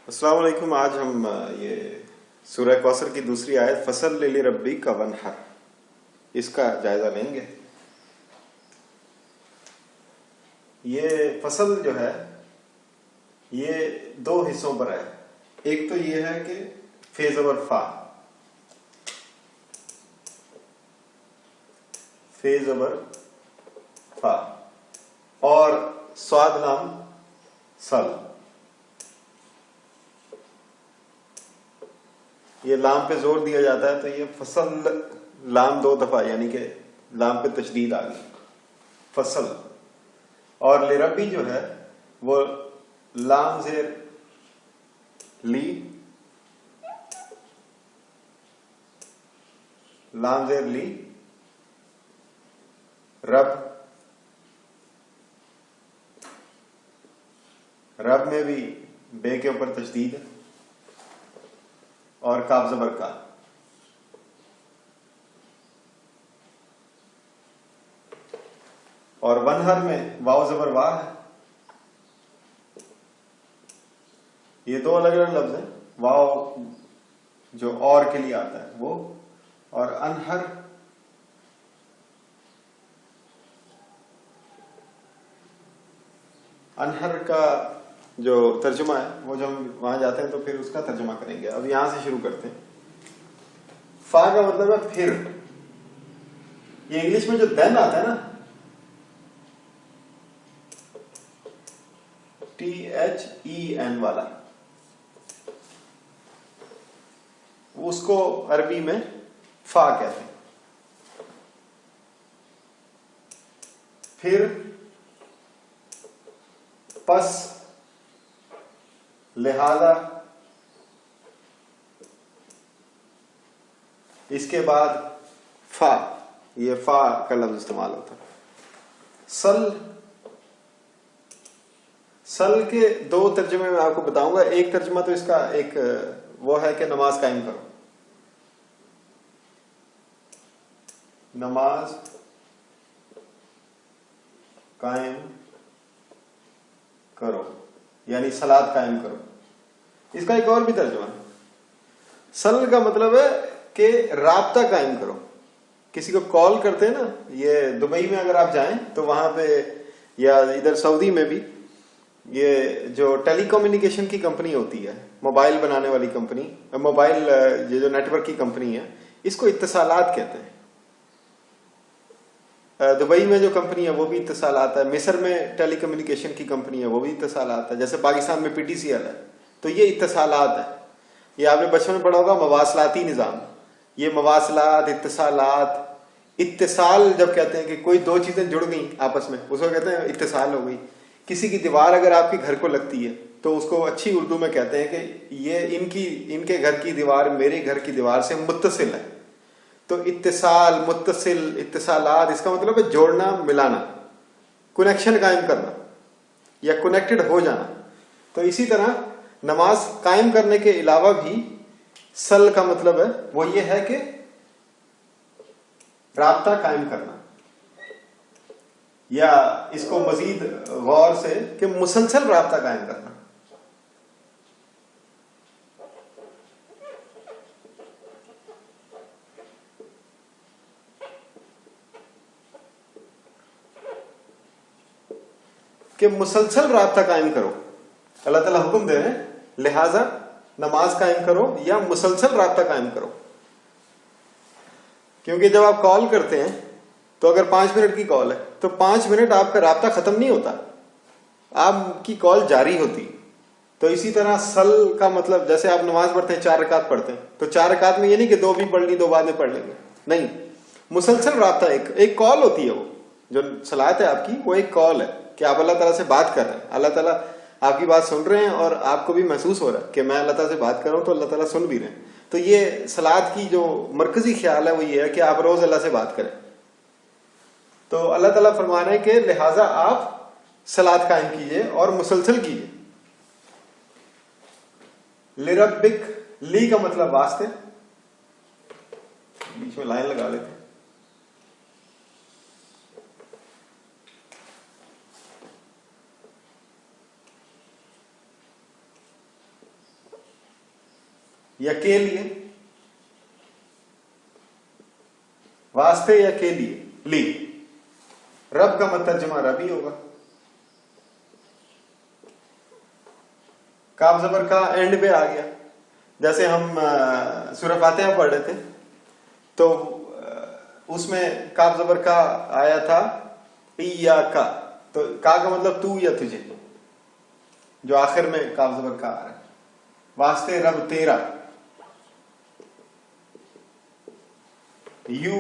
अस्सलाम वालेकुम। आज हम ये सूरह कौसर की दूसरी आयत फसल लिली रब्बी का वनहर इसका जायजा लेंगे। ये फसल जो है ये दो हिस्सों पर है। एक तो ये है कि फे ज़बर फा, फे ज़बर फा और स्वाद लाम सल। ये लाम पे जोर दिया जाता है तो ये फसल लाम दो दफा यानी कि लाम पे तशदीद आ गई फसल। और लिरबी जो है वो लाम जेर ली, लाम जेर ली रब, रब में भी बे के ऊपर तशदीद है और काफ ज़बर का। और वनहर में वाव ज़बर वाह है। ये दो अलग अलग लफ्ज हैं। वाव जो और के लिए आता है वो, और अनहर अनहर का जो तर्जुमा है वो जब हम वहां जाते हैं तो फिर उसका तर्जुमा करेंगे। अब यहां से शुरू करते हैं। फा का मतलब है फिर। ये इंग्लिश में जो देन आता है ना, THEN वाला, उसको अरबी में फा कहते हैं। फिर पस, लिहाजा, इसके बाद फा, ये फा का लफ्ज इस्तेमाल होता है। सल के दो तर्जुमे मैं आपको बताऊंगा। एक तर्जुमा तो इसका एक वो है कि नमाज कायम करो, नमाज कायम करो यानी सलात कायम करो। इसका एक और भी तर्जुमा है। सल का मतलब है कि राब्ता कायम करो। किसी को कॉल करते हैं ना, ये दुबई में अगर आप जाएं तो वहां पे, या इधर सऊदी में भी, ये जो टेलीकम्युनिकेशन की कंपनी होती है, मोबाइल बनाने वाली कंपनी, मोबाइल ये जो नेटवर्क की कंपनी है, इसको इत्तिसालात कहते हैं। दुबई में जो कंपनी है वो भी इत्तिसालात है। मिस्र में टेलीकम्युनिकेशन की कंपनी है वो भी इत्तिसालात है। जैसे पाकिस्तान में PTCL है तो ये इत्तिसालात है। ये आपने बचपन में पढ़ा होगा मवासलाती निज़ाम। ये मवासलात, इत्तिसालात, इत्तिसाल जब कहते हैं कि कोई दो चीजें जुड़ गई आपस में, उसको कहते हैं इत्तिसाल हो गई। किसी की दीवार अगर आपके घर को लगती है तो उसको अच्छी उर्दू में कहते हैं कि ये इनके घर की दीवार मेरे घर की दीवार से मुत्तसिल है। तो इत्तिसाल, मुत्तसिल, इत्तिसालात, इसका मतलब है जोड़ना, मिलाना, कनेक्शन कायम करना या कनेक्टेड हो जाना। तो इसी तरह नमाज कायम करने के अलावा भी सल का मतलब है वो ये है कि राब्ता कायम करना, या इसको मजीद गौर से कि मुसलसल राब्ता कायम करना। कि मुसलसल राब्ता कायम करो। अल्लाह ताला हुक्म दे रहे हैं, लिहाजा नमाज कायम करो या मुसलसल राब्ता कायम करो। क्योंकि जब आप कॉल करते हैं तो अगर 5 मिनट की कॉल है तो 5 मिनट आपका राब्ता खत्म नहीं होता, आपकी कॉल जारी होती। तो इसी तरह सल का मतलब, जैसे आप नमाज पढ़ते हैं, 4 रकात पढ़ते हैं, तो 4 रकात में ये नहीं कि 2 भी पढ़ ली 2 बाद में पढ़ लेंगे, नहीं, मुसलसल राब्ता, एक कॉल होती है। वो जो सलात है आपकी वो एक कॉल है कि आप अल्लाह ताला से बात कर रहे हैं। अल्लाह ताला आपकी बात सुन रहे हैं और आपको भी महसूस हो रहा है कि मैं अल्लाह ताला से बात कर रहा हूं तो अल्लाह ताला सुन भी रहे हैं। तो ये सलात की जो मरकजी ख्याल है वो ये है कि आप रोज अल्लाह से बात करें। तो अल्लाह ताला फरमा रहे हैं कि लिहाजा आप सलात कायम कीजिए और मुसलसल कीजिए। लिरब्बिक, ली का मतलब वास्ते, बीच में लाइन लगा लेते हैं। या के लिए, वास्ते या के लिए, ली। रब का मत तर्जुमा रब ही होगा। काफ जबर का एंड पे आ गया, जैसे हम सूरह फातिहा पढ़ रहे थे तो उसमें काफ जबर का आया था इया का, तो का मतलब तू या तुझे, जो आखिर में काफ जबर का आ रहा है। वास्ते रब तेरा, यू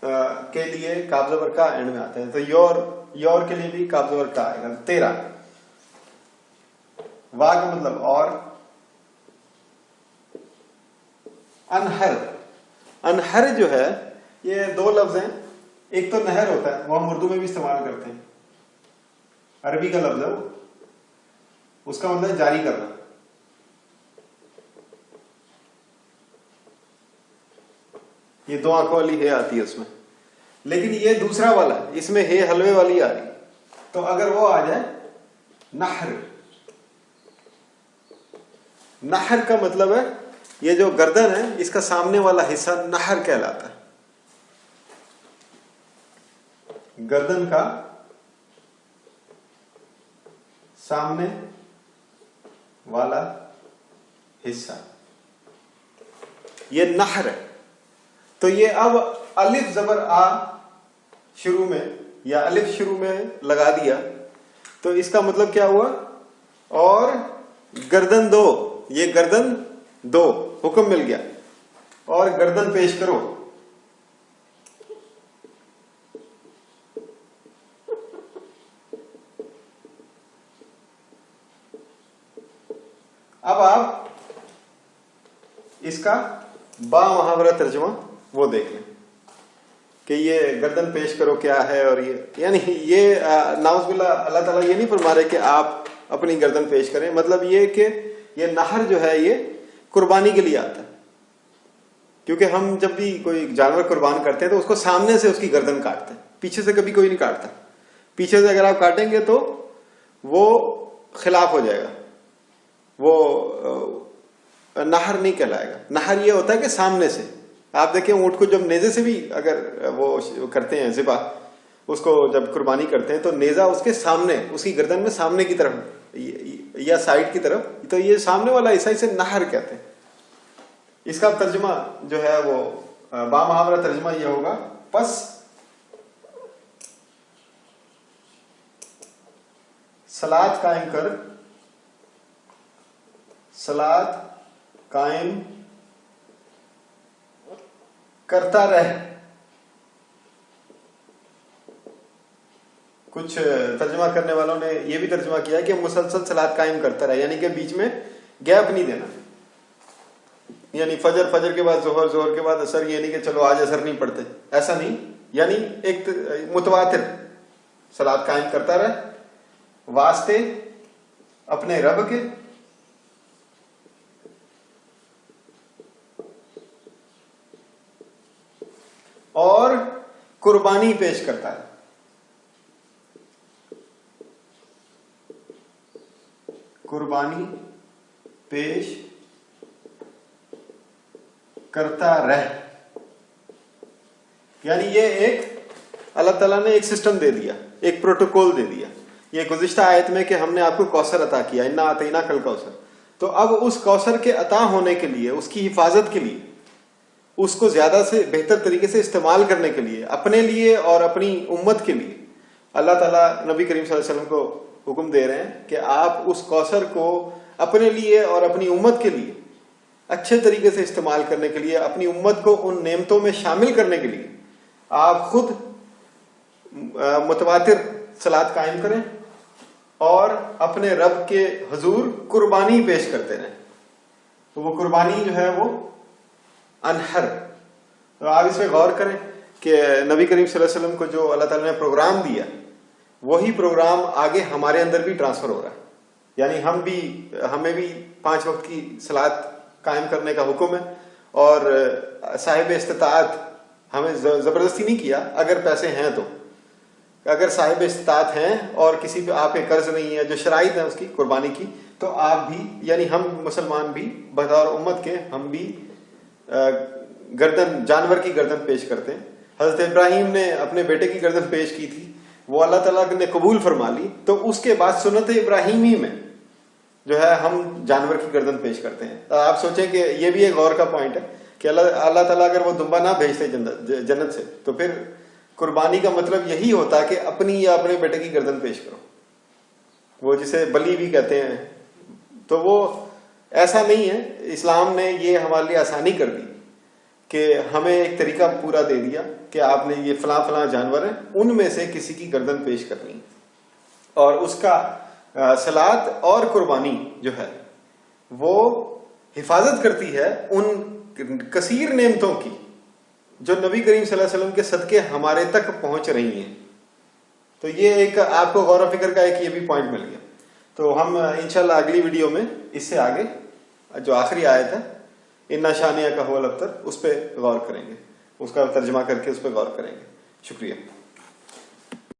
के लिए काफ जबर का एंड में आता है, तो योर के लिए भी काफ जबर का आएगा, तेरा। वा का मतलब और। अनहर, अनहर जो है ये दो लफ्ज हैं, एक तो नहर होता है, वो हम उर्दू में भी इस्तेमाल करते हैं, अरबी का लफ्ज है वो, उसका मतलब जारी करना। ये दो आंखों वाली है आती है उसमें, लेकिन ये दूसरा वाला, इसमें है हलवे वाली आ रही, तो अगर वो आ जाए नहर, नहर का मतलब है ये जो गर्दन है इसका सामने वाला हिस्सा नहर कहलाता है। गर्दन का सामने वाला हिस्सा ये नहर है। तो ये अब अलिफ जबर आ शुरू में या अलिफ शुरू में लगा दिया तो इसका मतलब क्या हुआ, और गर्दन दो, ये गर्दन दो, हुक्म मिल गया, और गर्दन पेश करो। अब आप इसका बा मुहावरा तर्जुमा वो देख लें कि ये गर्दन पेश करो क्या है, और ये यानी ये नाउज़ुबिल्लाह अल्लाह ताला ये नहीं फरमा रहे कि आप अपनी गर्दन पेश करें, मतलब ये कि ये नहर जो है ये कुर्बानी के लिए आता है, क्योंकि हम जब भी कोई जानवर कुर्बान करते हैं तो उसको सामने से उसकी गर्दन काटते हैं, पीछे से कभी कोई नहीं काटता। पीछे से अगर आप काटेंगे तो वो खिलाफ हो जाएगा, वो नहर नहीं कहलाएगा। नहर ये होता है कि सामने से, आप देखें ऊंट को जब नेजे से भी अगर वो करते हैं ज़िबा, उसको जब कुर्बानी करते हैं तो नेजा उसके सामने, उसकी गर्दन में सामने की तरफ या साइड की तरफ, तो ये सामने वाला हिस्सा इसे नहर कहते हैं। इसका तर्जुमा जो है वो बामुहावरा तर्जुमा ये होगा, पस सलात कायम कर, सलात कायम करता रह। कुछ तर्जुमा करने वालों ने यह भी तर्जुमा किया कि मुसलसल सलात कायम करता रहे, यानी कि बीच में गैप नहीं देना, यानी फजर, फजर के बाद जोहर, जोहर के बाद असर, ये नहीं कि चलो आज असर नहीं पढ़ते, ऐसा नहीं, यानी एक मुतवातिर सलात कायम करता रहे, वास्ते अपने रब के, और कुर्बानी पेश करता है। कुर्बानी पेश करता रह, यानी ये एक अल्लाह ताला ने एक सिस्टम दे दिया, एक प्रोटोकॉल दे दिया। ये गुज़िश्ता आयत में कि हमने आपको कौसर अता किया, इन्ना आतैना कल कौसर, तो अब उस कौसर के अता होने के लिए, उसकी हिफाजत के लिए, उसको ज्यादा से बेहतर तरीके से इस्तेमाल करने के लिए, अपने लिए और अपनी उम्मत के लिए अल्लाह ताला नबी करीम सल्लल्लाहु अलैहि वसल्लम को हुक्म दे रहे हैं कि आप उस कौसर को अपने लिए और अपनी उम्मत के लिए अच्छे तरीके से इस्तेमाल करने के लिए, अपनी उम्मत को उन नेमतों में शामिल करने के लिए आप खुद मुतवातिर सलात कायम करें और अपने रब के हुजूर कुर्बानी पेश करते रहें। तो वो कुर्बानी जो है वो अनहर, तो आप इसमें गौर करें कि नबी करीम सल्लल्लाहु अलैहि वसल्लम को जो अल्लाह ताला ने प्रोग्राम दिया, वही प्रोग्राम आगे हमारे अंदर भी ट्रांसफर हो रहा है, यानी हमें भी 5 वक्त की सलात कायम करने का हुक्म है, और साहिब इस्तिताअत हमें जबरदस्ती नहीं किया, अगर पैसे हैं तो اگر صاحب استطاعت ہیں اور کسی پہ آپ کے قرض نہیں ہے، جو شرائط ہیں اس کی قربانی کی، تو آپ بھی یعنی ہم مسلمان بھی بطور امت کے ہم بھی گردن، جانور کی گردن پیش کرتے ہیں. حضرت ابراہیم نے اپنے بیٹے کی گردن پیش کی تھی، وہ اللہ تعالیٰ نے قبول فرما لی، تو اس کے بعد سنت ابراہیمی میں جو ہے ہم جانور کی گردن پیش کرتے ہیں. آپ سوچیں کہ یہ بھی ایک غور کا پوائنٹ ہے کہ اللہ تعالیٰ اگر وہ دمبا نہ بھیجتے جنت سے، تو پھر قربانی کا مطلب یہی ہوتا کہ اپنی یا اپنے بیٹے کی گردن پیش کرو، وہ جسے بلی بھی کہتے ہیں. تو وہ ایسا نہیں ہے. اسلام نے یہ ہمارے لیے آسانی کر دی کہ ہمیں ایک طریقہ پورا دے دیا کہ آپ نے یہ فلاں فلاں جانور ہیں، ان میں سے کسی کی گردن پیش کرنی، اور اس کا صلات اور قربانی جو ہے وہ حفاظت کرتی ہے ان کثیر نعمتوں کی جو نبی کریم صلی اللہ علیہ وسلم کے صدقے ہمارے تک پہنچ رہی ہیں. تو یہ ایک آپ کو غور و فکر کا ایک یہ بھی پوائنٹ مل گیا. تو ہم انشاءاللہ اگلی ویڈیو میں اس سے آگے جو آخری آیت ہے اِنَّ شَانِئَکَ هُوَ الْأَبْتَرُ، اس پہ غور کریں گے، اس کا ترجمہ کر کے اس پہ غور کریں گے. شکریہ.